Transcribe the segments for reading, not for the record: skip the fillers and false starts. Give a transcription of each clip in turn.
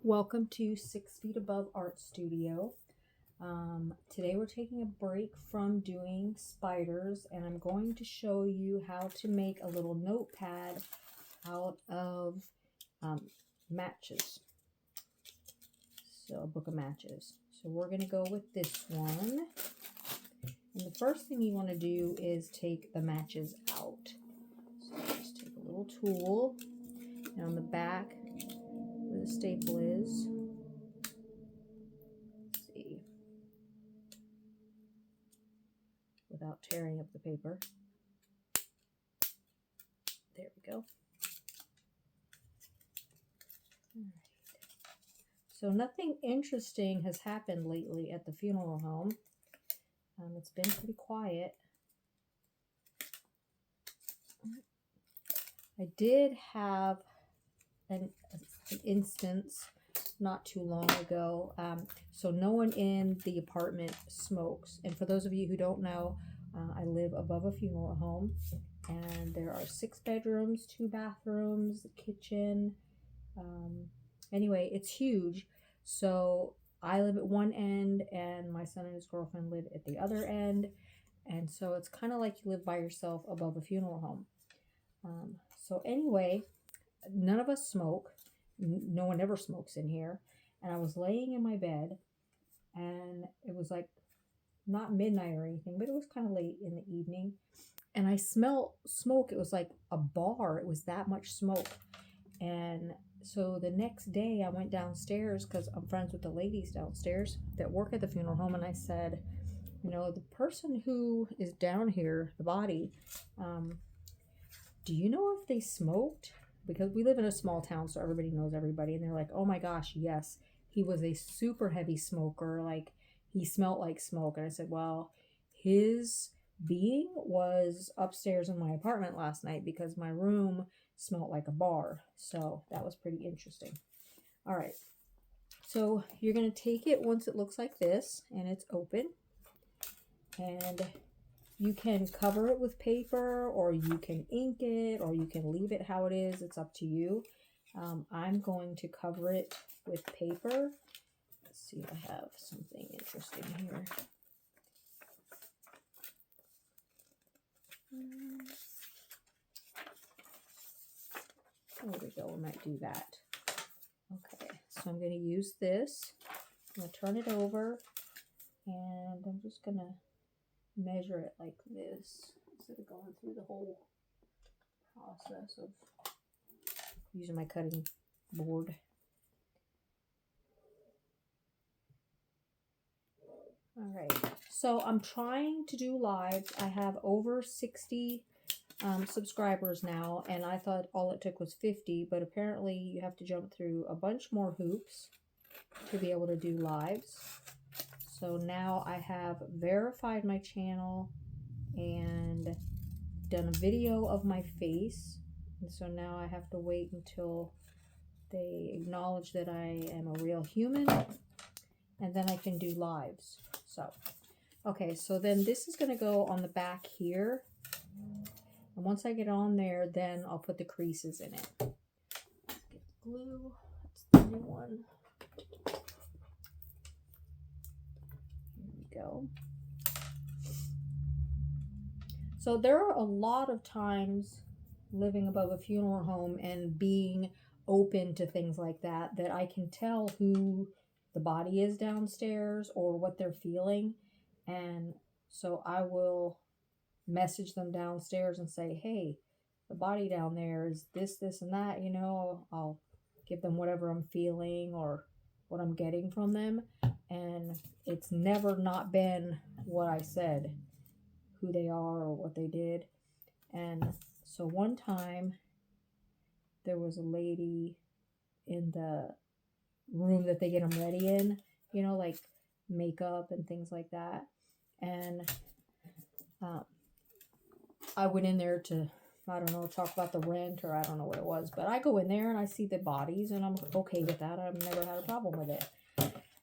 Welcome to 6 Feet Above Art Studio. Today we're taking a break from doing spiders, and I'm going to show you how to make a little notepad out of matches. So a book of matches. So we're going to go with this one. And the first thing you want to do is take the matches out. So just take a little tool, and on the back where the staple is, without tearing up the paper. There we go. All right. So nothing interesting has happened lately at the funeral home. It's been pretty quiet. I did have an instance not too long ago. So no one in the apartment smokes. And for those of you who don't know, I live above a funeral home, and there are 6 bedrooms, 2 bathrooms, a kitchen. Anyway, it's huge. So I live at one end, and my son and his girlfriend live at the other end. And so it's kind of like you live by yourself above a funeral home. So anyway, none of us smoke. No one ever smokes in here. And I was laying in my bed, and it was like not midnight or anything, but it was kind of late in the evening. And I smelled smoke. It was like a bar. It was that much smoke. And so the next day I went downstairs because I'm friends with the ladies downstairs that work at the funeral home. And I said, you know, the person who is down here, the body, do you know if they smoked? Because we live in a small town, so everybody knows everybody. And they're like, oh my gosh, yes, he was a super heavy smoker. Like, he smelled like smoke. And I said, well, his being was upstairs in my apartment last night because my room smelled like a bar. So that was pretty interesting. All right. So you're going to take it once it looks like this and it's open. And you can cover it with paper, or you can ink it, or you can leave it how it is. It's up to you. I'm going to cover it with paper. Let's see if I have something interesting here. There we go. I might do that. Okay, so I'm going to use this. I'm going to turn it over, and I'm just going to measure it like this instead of going through the whole process of using my cutting board. All right, so I'm trying to do lives. I have over 60 subscribers now, and I thought all it took was 50, but apparently you have to jump through a bunch more hoops to be able to do lives. So now I have verified my channel and done a video of my face. And so now I have to wait until they acknowledge that I am a real human, and then I can do lives. So, okay, so then this is going to go on the back here. And once I get on there, then I'll put the creases in it. Let's get the glue. That's the new one. Go. So there are a lot of times living above a funeral home and being open to things like that, that I can tell who the body is downstairs or what they're feeling. And so I will message them downstairs and say, hey, the body down there is this, this, and that, you know. I'll give them whatever I'm feeling or what I'm getting from them. And it's never not been what I said, who they are or what they did. And so one time there was a lady in the room that they get them ready in, you know, like makeup and things like that. And I went in there to, I don't know, talk about the rent, or I don't know what it was. But I go in there and I see the bodies, and I'm okay with that. I've never had a problem with it.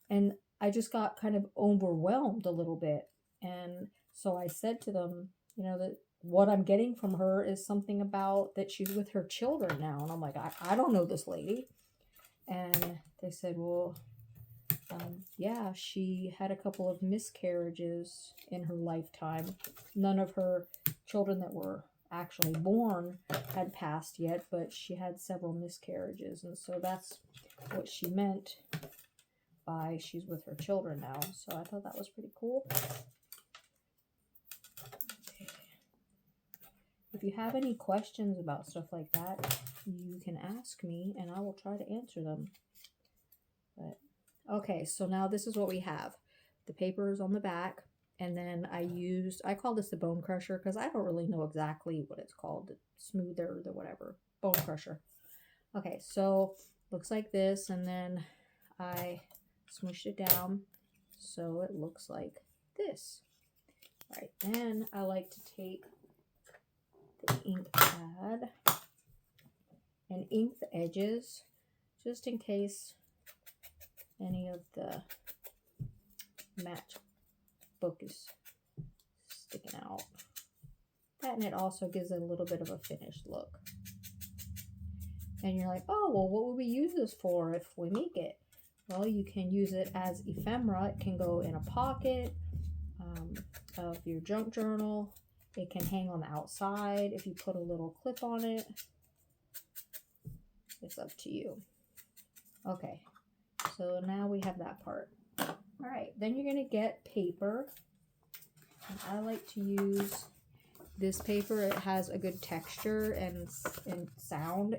And I just got kind of overwhelmed a little bit. And so I said to them, you know, that what I'm getting from her is something about that she's with her children now. And I'm like, I don't know this lady. And they said, well, yeah, she had a couple of miscarriages in her lifetime. None of her children that were actually born had passed yet, but she had several miscarriages, and so that's what she meant by she's with her children now. So I thought that was pretty cool. Okay. If you have any questions about stuff like that, you can ask me and I will try to answer them. But okay, so now this is what we have. The paper is on the back, and then I call this the bone crusher because I don't really know exactly what it's called, the smoother, the whatever, bone crusher. Okay, so looks like this, and then I smushed it down so it looks like this. All right, then I like to take the ink pad and ink the edges just in case any of the Matchbook is sticking out. That, and it also gives it a little bit of a finished look. And you're like, oh, well, what would we use this for if we make it? Well, you can use it as ephemera. It can go in a pocket of your junk journal. It can hang on the outside if you put a little clip on it. It's up to you. Okay, so now we have that part. All right, then you're going to get paper. And I like to use this paper. It has a good texture and sound.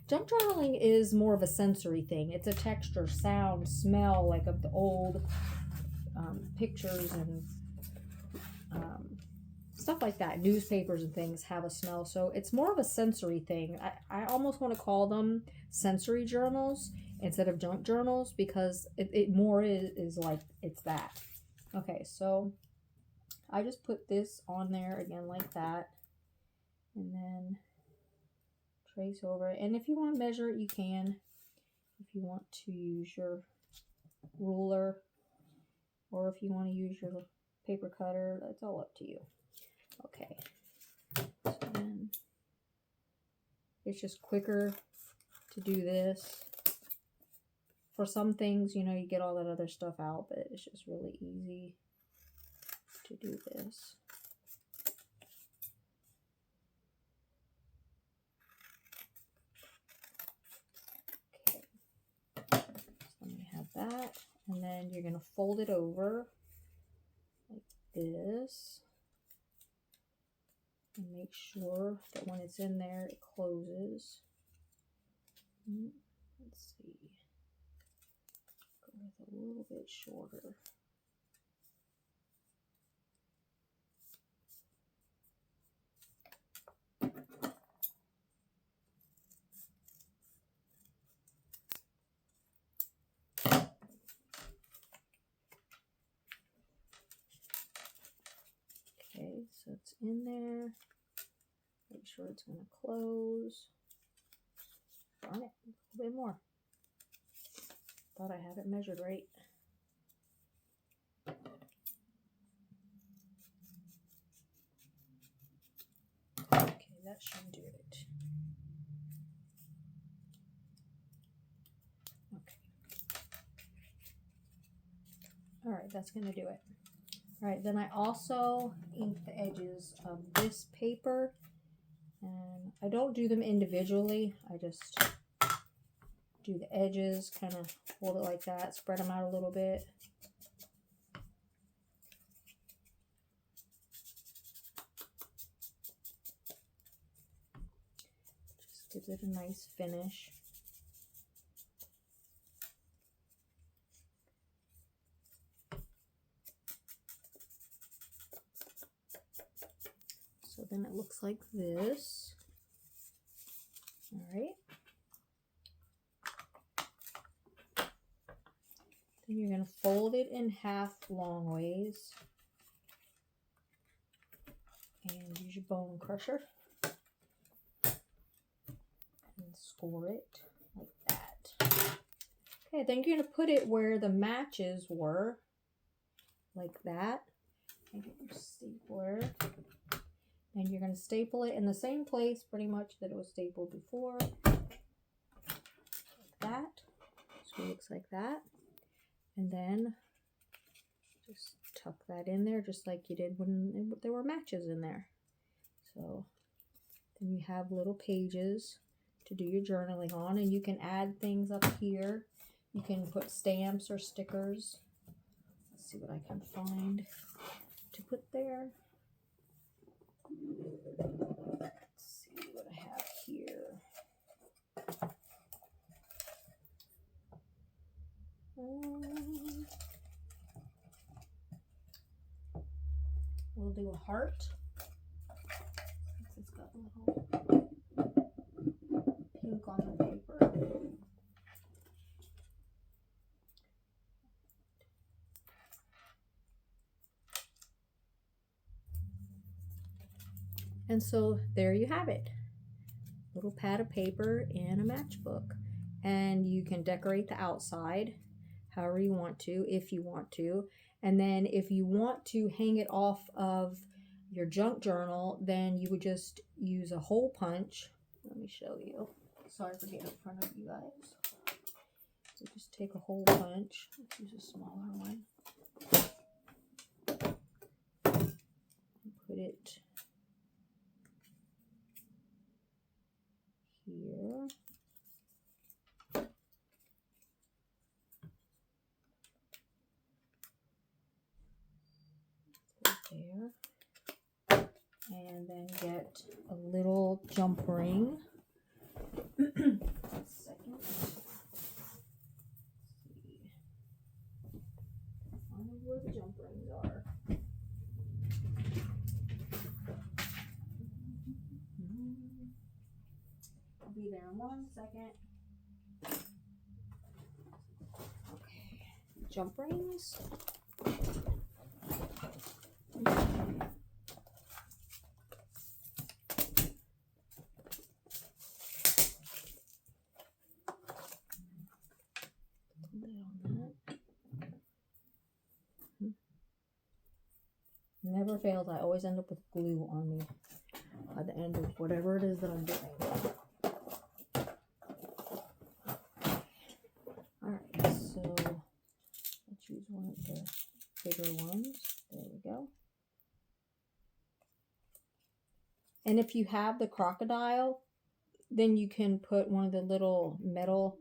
Junk journaling is more of a sensory thing. It's a texture, sound, smell, like of the old pictures and stuff like that. Newspapers and things have a smell, so it's more of a sensory thing. I almost want to call them sensory journals instead of junk journals because it more is like it's that. Okay, so I just put this on there again like that, and then trace over it. And if you want to measure it, you can. If you want to use your ruler, or if you want to use your paper cutter, that's all up to you. Okay, so then it's just quicker to do this. For some things, you know, you get all that other stuff out, but it's just really easy to do this. Okay, so then we have that, and then you're going to fold it over like this. And make sure that when it's in there, it closes. Let's see. Go with a little bit shorter. Okay, so it's in there. Make sure it's going to close. Darn it, a little bit more. Thought I had it measured right. Okay, that should do it. Okay. All right, that's going to do it. All right, then I also ink the edges of this paper, and I don't do them individually. I just do the edges, kind of hold it like that, spread them out a little bit. Just gives it a nice finish. So then it looks like this. All right. Then you're going to fold it in half long ways and use your bone crusher and score it like that. Okay, then you're going to put it where the matches were, like that. And get your stapler. And you're going to staple it in the same place pretty much that it was stapled before. Like that. It looks like that. And then just tuck that in there just like you did when there were matches in there. So then you have little pages to do your journaling on, and you can add things up here. You can put stamps or stickers. Let's see what I can find to put there. Let's see what I have here. We'll do a heart. It's got a little pink on the paper. And so there you have it. Little pad of paper and a matchbook. And you can decorate the outside however you want to, if you want to. And then if you want to hang it off of your junk journal, then you would just use a hole punch. Let me show you. Sorry for getting in front of you guys. So just take a hole punch. Let's use a smaller one. Put it here. There. And then get a little jump ring. Second. Find where the jump rings are. I'll be there in 1 second. Okay, jump rings. Never fails. I always end up with glue on me by the end of whatever it is that I'm doing. Alright, so let's use one of the bigger ones. There we go. And if you have the crocodile, then you can put one of the little metal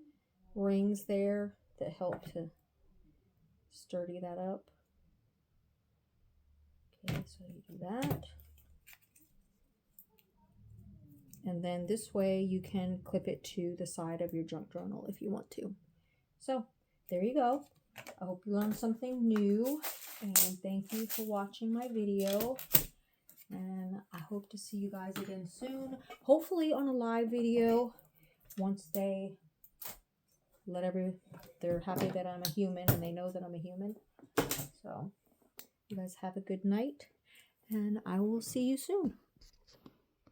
rings there that help to sturdy that up. Okay, so you do that. And then this way you can clip it to the side of your junk journal if you want to. So there you go. I hope you learned something new, and thank you for watching my video. And I hope to see you guys again soon. Hopefully on a live video once they're happy that I'm a human and they know that I'm a human. So you guys have a good night, and I will see you soon.